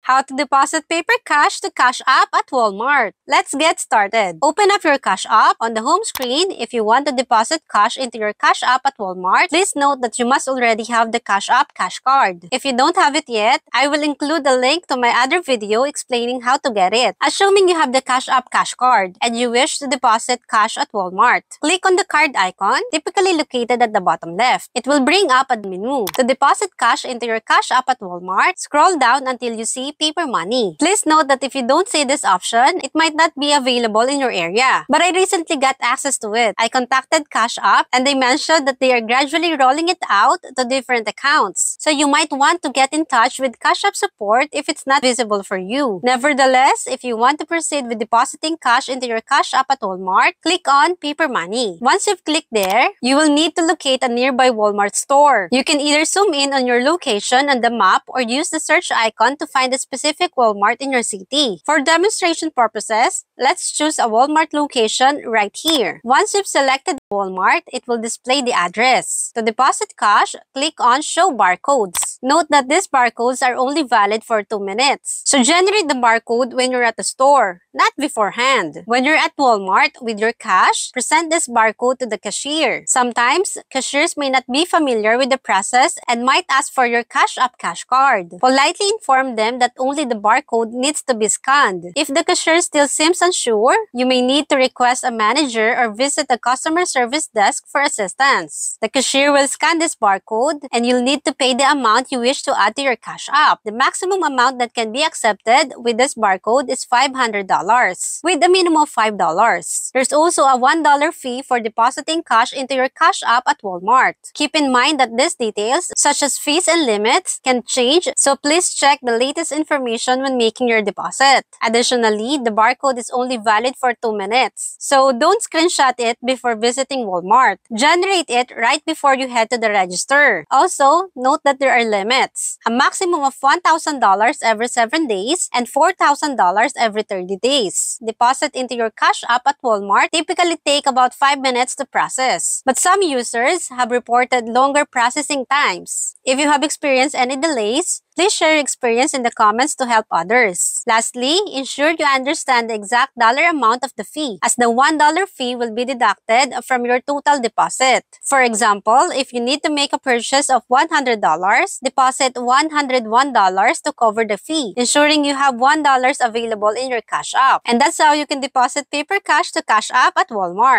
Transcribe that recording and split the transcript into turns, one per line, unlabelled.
How to deposit paper cash to Cash App at Walmart. Let's get started. Open up your Cash App. On the home screen, if you want to deposit cash into your Cash App at Walmart, please note that you must already have the Cash App cash card. If you don't have it yet, I will include a link to my other video explaining how to get it. Assuming you have the Cash App cash card and you wish to deposit cash at Walmart, click on the card icon, typically located at the bottom left. It will bring up a menu. To deposit cash into your Cash App at Walmart, scroll down until you see paper money. Please note that if you don't see this option, it might not be available in your area. But I recently got access to it. I contacted Cash App and they mentioned that they are gradually rolling it out to different accounts. So you might want to get in touch with Cash App support if it's not visible for you. Nevertheless, if you want to proceed with depositing cash into your Cash App at Walmart, click on paper money. Once you've clicked there, you will need to locate a nearby Walmart store. You can either zoom in on your location on the map or use the search icon to find a specific Walmart in your city. For demonstration purposes, let's choose a Walmart location right here. Once you've selected Walmart, it will display the address. To deposit cash, click on Show Barcodes. Note that these barcodes are only valid for 2 minutes. So generate the barcode when you're at the store, not beforehand. When you're at Walmart with your cash, present this barcode to the cashier. Sometimes, cashiers may not be familiar with the process and might ask for your Cash App cash card. Politely inform them that only the barcode needs to be scanned. If the cashier still seems unsure, you may need to request a manager or visit a customer service desk for assistance. The cashier will scan this barcode and you'll need to pay the amount you wish to add to your Cash App. The maximum amount that can be accepted with this barcode is $500, with a minimum of $5. There's also a $1 fee for depositing cash into your Cash App at Walmart. Keep in mind that these details, such as fees and limits, can change, so please check the latest information when making your deposit. Additionally, the barcode is only valid for 2 minutes, so don't screenshot it before visiting Walmart. Generate it right before you head to the register. Also, note that there are limits. A maximum of $1,000 every 7 days and $4,000 every 30 days. Deposit into your Cash App at Walmart typically take about 5 minutes to process, but some users have reported longer processing times. If you have experienced any delays, please share your experience in the comments to help others. Lastly, ensure you understand the exact dollar amount of the fee, as the $1 fee will be deducted from your total deposit. For example, if you need to make a purchase of $100, deposit $101 to cover the fee, ensuring you have $1 available in your Cash App. And that's how you can deposit paper cash to Cash App at Walmart.